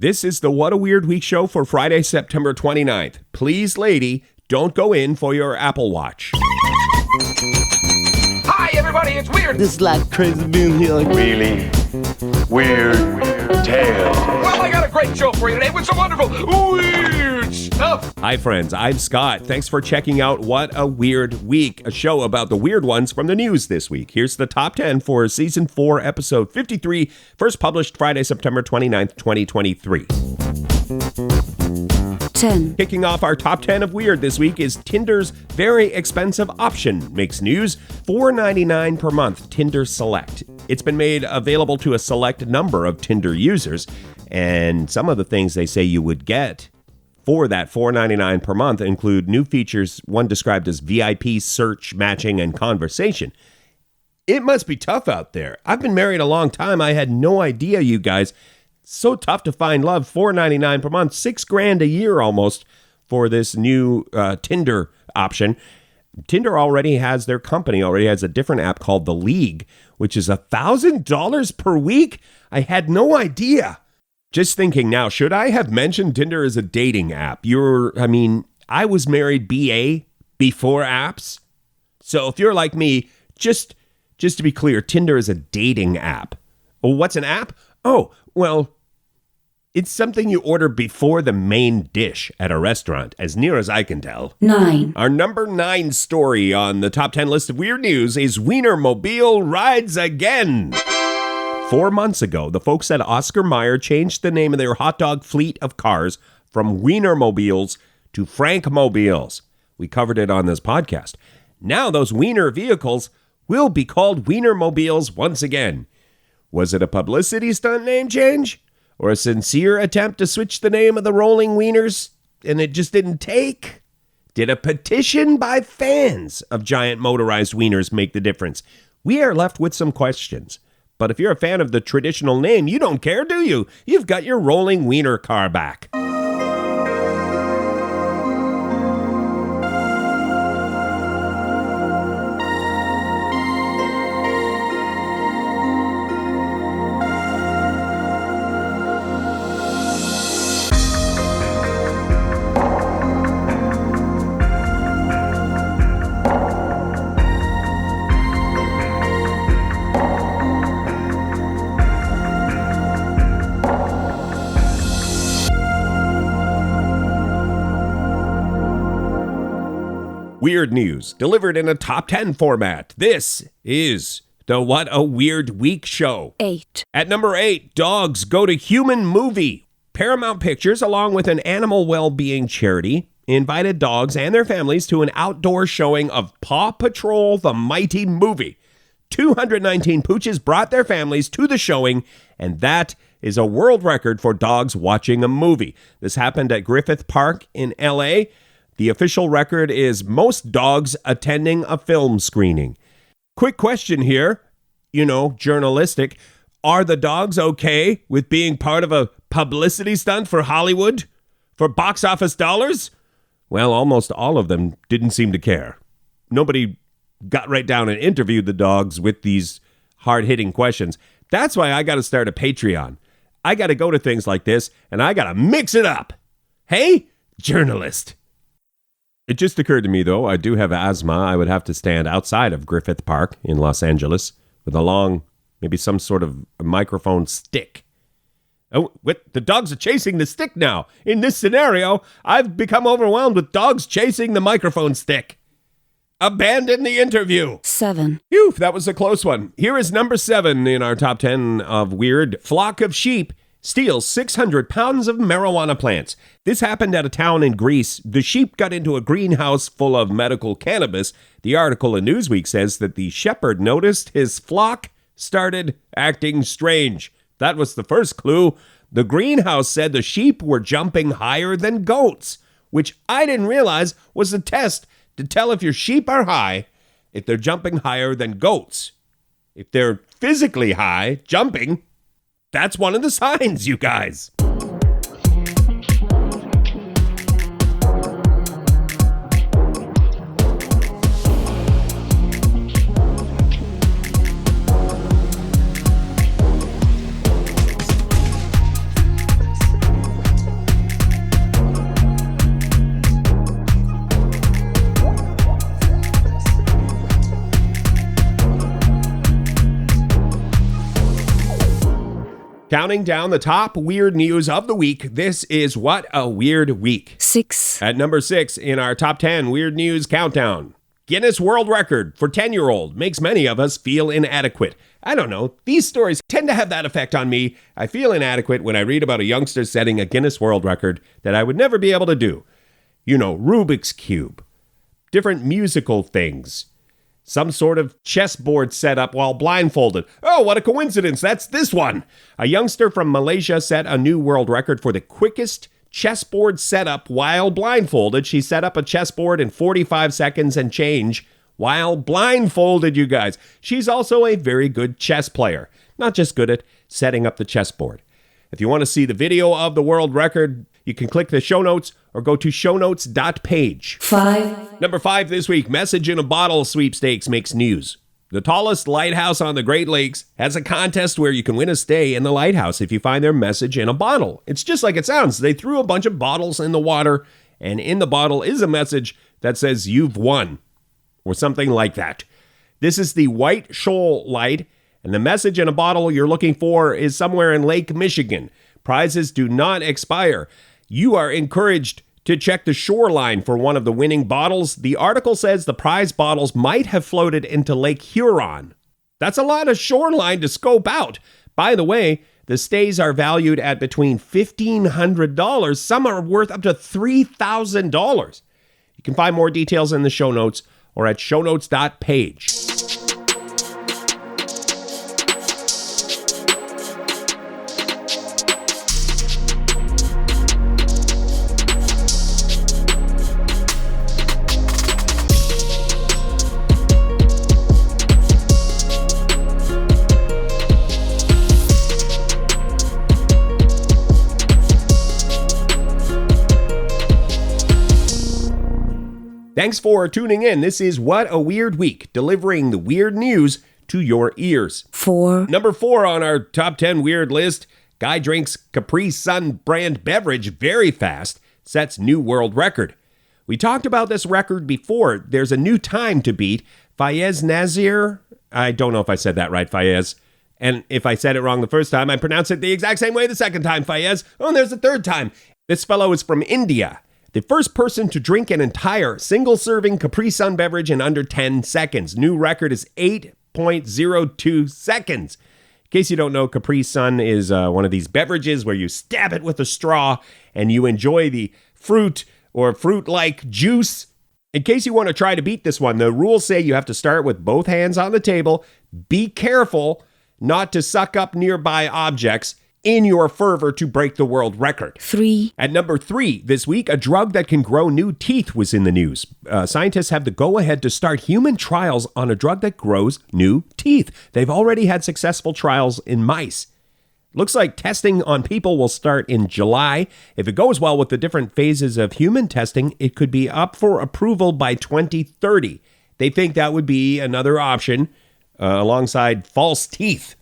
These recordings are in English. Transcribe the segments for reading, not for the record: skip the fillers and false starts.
This is the What a Weird Week show for Friday, September 29th. Please, lady, don't go in for your Apple Watch. Hi, everybody, it's Weird. This is like crazy being here. Really weird tales. Well, I got a great show for you today with some wonderful weird stuff. Hi, friends. I'm Scott. Thanks for checking out What a Weird Week, a show about the weird ones from the news this week. Here's the top 10 for Season 4, Episode 53, first published Friday, September 29th, 2023. 10. Kicking off our top 10 of weird this week is Tinders Very Expensive Option makes news. $4.99 per month, Tinder Select. It's been made available to a select number of Tinder users, and some of the things they say you would get for that $4.99 per month include new features, one described as VIP search, matching, and conversation. It must be tough out there. I've been married a long time. I had no idea, you guys. So tough to find love. $4.99 per month, $6,000 a year almost for this new Tinder option. Tinder already has a different app called The League, which is $1,000 per week. I had no idea. Just thinking now, should I have mentioned Tinder as a dating app? I was married BA before apps. So if you're like me, just to be clear, Tinder is a dating app. Well, what's an app? Oh, well, it's something you order before the main dish at a restaurant, as near as I can tell. 9. Our number 9 story on the top 10 list of weird news is Wienermobile rides again. 4 months ago, the folks at Oscar Mayer changed the name of their hot dog fleet of cars from Wienermobiles to Frankmobiles. We covered it on this podcast. Now those Wiener vehicles will be called Wienermobiles once again. Was it a publicity stunt name change? Or a sincere attempt to switch the name of the rolling wieners and it just didn't take? Did a petition by fans of giant motorized wieners make the difference? We are left with some questions. But if you're a fan of the traditional name, you don't care, do you? You've got your rolling wiener car back. Weird news delivered in a top 10 format. This is the What a Weird Week show. 8. At number 8, dogs go to human movie. Paramount Pictures, along with an animal well-being charity, invited dogs and their families to an outdoor showing of Paw Patrol the Mighty Movie. 219 pooches brought their families to the showing, and that is a world record for dogs watching a movie. This happened at Griffith Park in LA. The official record is most dogs attending a film screening. Quick question here, journalistic. Are the dogs okay with being part of a publicity stunt for Hollywood? For box office dollars? Well, almost all of them didn't seem to care. Nobody got right down and interviewed the dogs with these hard-hitting questions. That's why I got to start a Patreon. I got to go to things like this, and I got to mix it up. Hey, journalist. It just occurred to me, though, I do have asthma. I would have to stand outside of Griffith Park in Los Angeles with a long, maybe some sort of microphone stick. Oh, what? The dogs are chasing the stick now. In this scenario, I've become overwhelmed with dogs chasing the microphone stick. Abandon the interview. 7. Phew, that was a close one. Here is number 7 in our top 10 of weird. Flock of sheep steals 600 pounds of marijuana plants. This happened at a town in Greece. The sheep got into a greenhouse full of medical cannabis. The article in Newsweek says that the shepherd noticed his flock started acting strange. That was the first clue. The greenhouse said the sheep were jumping higher than goats, which I didn't realize was a test to tell if your sheep are high, if they're jumping higher than goats. If they're physically high, jumping, that's one of the signs, you guys. Counting down the top weird news of the week, this is What a Weird Week. 6. At number 6 in our top 10 weird news countdown. Guinness World Record for 10-year-old makes many of us feel inadequate. I don't know. These stories tend to have that effect on me. I feel inadequate when I read about a youngster setting a Guinness World Record that I would never be able to do. You know, Rubik's Cube, different musical things, some sort of chessboard setup while blindfolded. Oh, what a coincidence. That's this one. A youngster from Malaysia set a new world record for the quickest chessboard setup while blindfolded. She set up a chessboard in 45 seconds and change while blindfolded, you guys. She's also a very good chess player, not just good at setting up the chessboard. If you want to see the video of the world record, you can click the show notes or go to shownotes.page. 5. Number 5 this week, Message in a Bottle Sweepstakes makes news. The tallest lighthouse on the Great Lakes has a contest where you can win a stay in the lighthouse if you find their message in a bottle. It's just like it sounds. They threw a bunch of bottles in the water, and in the bottle is a message that says you've won, or something like that. This is the White Shoal Light, and the message in a bottle you're looking for is somewhere in Lake Michigan. Prizes do not expire. You are encouraged to check the shoreline for one of the winning bottles. The article says the prize bottles might have floated into Lake Huron. That's a lot of shoreline to scope out. By the way, the stays are valued at between $1,500. Some are worth up to $3,000. You can find more details in the show notes or at shownotes.page. Thanks for tuning in. This is What a Weird Week, delivering the weird news to your ears. 4. Number 4 on our top 10 weird list, guy drinks Capri Sun brand beverage very fast, sets new world record. We talked about this record before. There's a new time to beat. Fayez Nazir, I don't know if I said that right, Fayez. And if I said it wrong the first time, I pronounce it the exact same way the second time, Fayez. Oh, and there's the third time. This fellow is from India. The first person to drink an entire single-serving Capri Sun beverage in under 10 seconds. New record is 8.02 seconds. In case you don't know, Capri Sun is one of these beverages where you stab it with a straw and you enjoy the fruit or fruit-like juice. In case you want to try to beat this one, the rules say you have to start with both hands on the table. Be careful not to suck up nearby objects in your fervor to break the world record. 3. At number 3 this week, a drug that can grow new teeth was in the news. Scientists have the go-ahead to start human trials on a drug that grows new teeth. They've already had successful trials in mice. Looks like testing on people will start in July. If it goes well with the different phases of human testing, it could be up for approval by 2030. They think that would be another option alongside false teeth.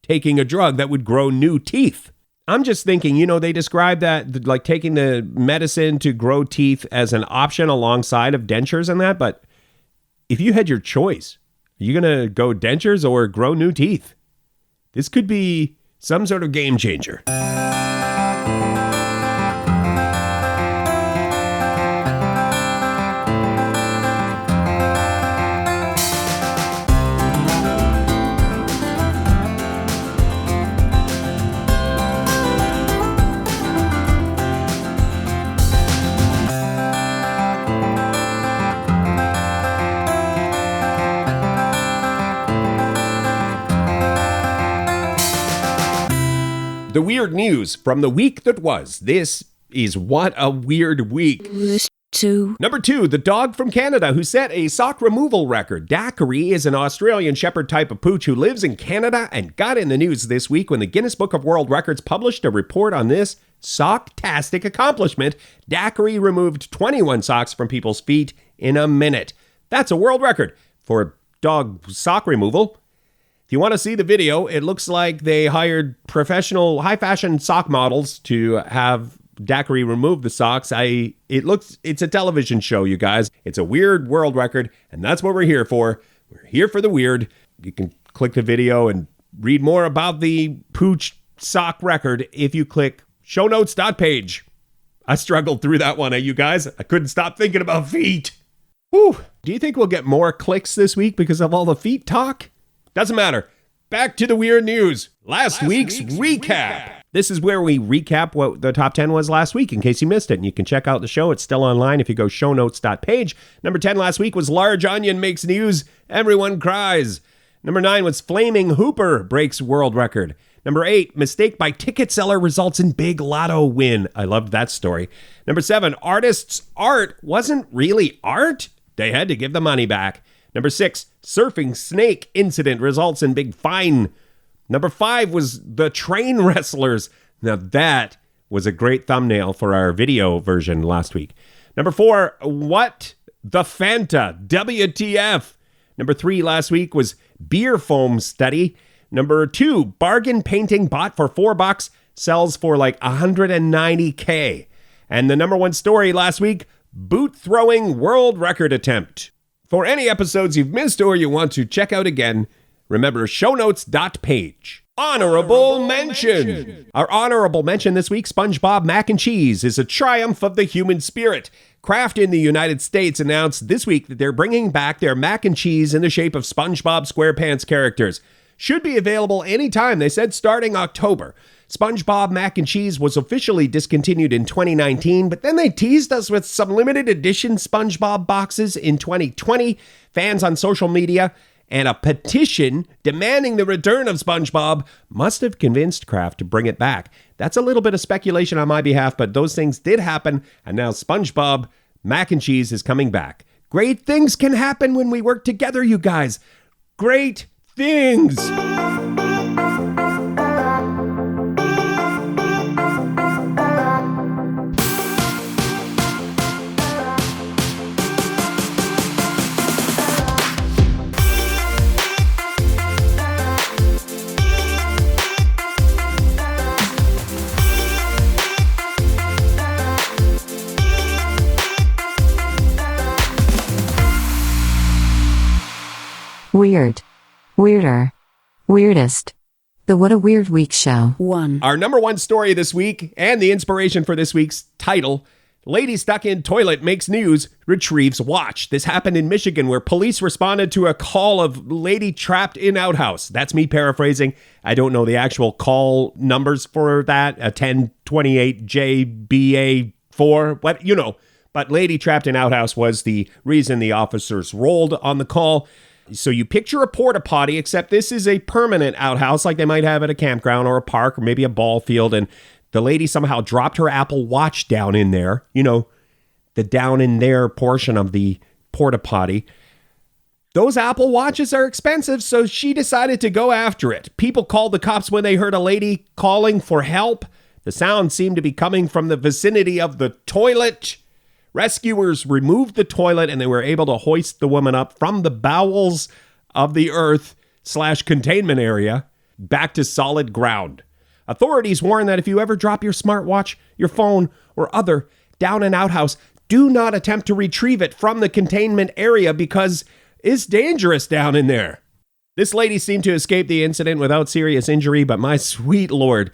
Taking a drug that would grow new teeth. I'm just thinking, they describe that like taking the medicine to grow teeth as an option alongside of dentures and that. But if you had your choice, are you going to go dentures or grow new teeth? This could be some sort of game changer. The weird news from the week that was. This is What a Weird Week. 2. Number 2, the dog from Canada who set a sock removal record. Daiquiri is an Australian Shepherd type of pooch who lives in Canada and got in the news this week when the Guinness Book of World Records published a report on this socktastic accomplishment. Daiquiri removed 21 socks from people's feet in a minute. That's a world record for dog sock removal. If you want to see the video, it looks like they hired professional high-fashion sock models to have Daiquiri remove the socks. It's a television show, you guys. It's a weird world record, and that's what we're here for. We're here for the weird. You can click the video and read more about the pooch sock record if you click shownotes.page. I struggled through that one, you guys. I couldn't stop thinking about feet. Whew. Do you think we'll get more clicks this week because of all the feet talk? Doesn't matter. Back to the weird news. Last week's recap. This is where we recap what the top 10 was last week, in case you missed it. And you can check out the show. It's still online if you go shownotes.page. Number 10 last week was Large Onion Makes News. Everyone Cries. Number 9 was Flaming Hooper Breaks World Record. Number 8, Mistake by Ticket Seller Results in Big Lotto Win. I loved that story. Number 7, Artist's Art Wasn't Really Art. They had to give the money back. Number 6, Surfing Snake Incident Results in Big Fine. Number 5 was The Train Wrestlers. Now that was a great thumbnail for our video version last week. Number 4, What the Fanta? WTF? Number 3 last week was Beer Foam Study. Number 2, Bargain Painting bought for $4 sells for like $190K. And the number 1 story last week, Boot Throwing World Record Attempt. For any episodes you've missed or you want to check out again, remember shownotes.page. Honorable mention. Our honorable mention this week, SpongeBob Mac and Cheese, is a triumph of the human spirit. Kraft in the United States announced this week that they're bringing back their mac and cheese in the shape of SpongeBob SquarePants characters. Should be available anytime, they said, starting October. SpongeBob Mac and Cheese was officially discontinued in 2019, but then they teased us with some limited edition SpongeBob boxes in 2020. Fans on social media and a petition demanding the return of SpongeBob must have convinced Kraft to bring it back. That's a little bit of speculation on my behalf, but those things did happen, and now SpongeBob Mac and Cheese is coming back. Great things can happen when we work together, you guys. Great things. Weird. Weirder. Weirdest. The What a Weird Week Show. 1. Our number 1 story this week, and the inspiration for this week's title, Lady Stuck in Toilet Makes News, Retrieves Watch. This happened in Michigan, where police responded to a call of lady trapped in outhouse. That's me paraphrasing. I don't know the actual call numbers for that. A 1028JBA4, what, you know. But lady trapped in outhouse was the reason the officers rolled on the call. So you picture a porta potty, except this is a permanent outhouse like they might have at a campground or a park or maybe a ball field. And the lady somehow dropped her Apple Watch down in there. You know, the down in there portion of the porta potty. Those Apple Watches are expensive, so she decided to go after it. People called the cops when they heard a lady calling for help. The sound seemed to be coming from the vicinity of the toilet. Rescuers removed the toilet and they were able to hoist the woman up from the bowels of the earth/containment area back to solid ground. Authorities warn that if you ever drop your smartwatch, your phone, or other down an outhouse, do not attempt to retrieve it from the containment area because it's dangerous down in there. This lady seemed to escape the incident without serious injury, but my sweet lord,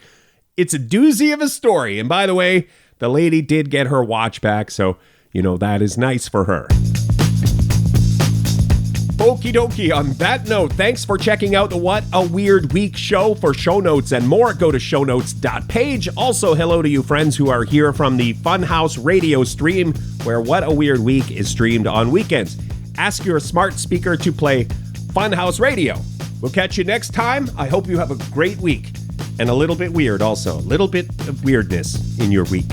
it's a doozy of a story. And by the way, the lady did get her watch back, so, you know, that is nice for her. Okie dokie, on that note, thanks for checking out the What a Weird Week show. For show notes and more, go to shownotes.page. Also, hello to you friends who are here from the Funhouse radio stream, where What a Weird Week is streamed on weekends. Ask your smart speaker to play Funhouse Radio. We'll catch you next time. I hope you have a great week. And a little bit weird also. A little bit of weirdness in your week.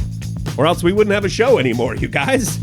Or else we wouldn't have a show anymore, you guys.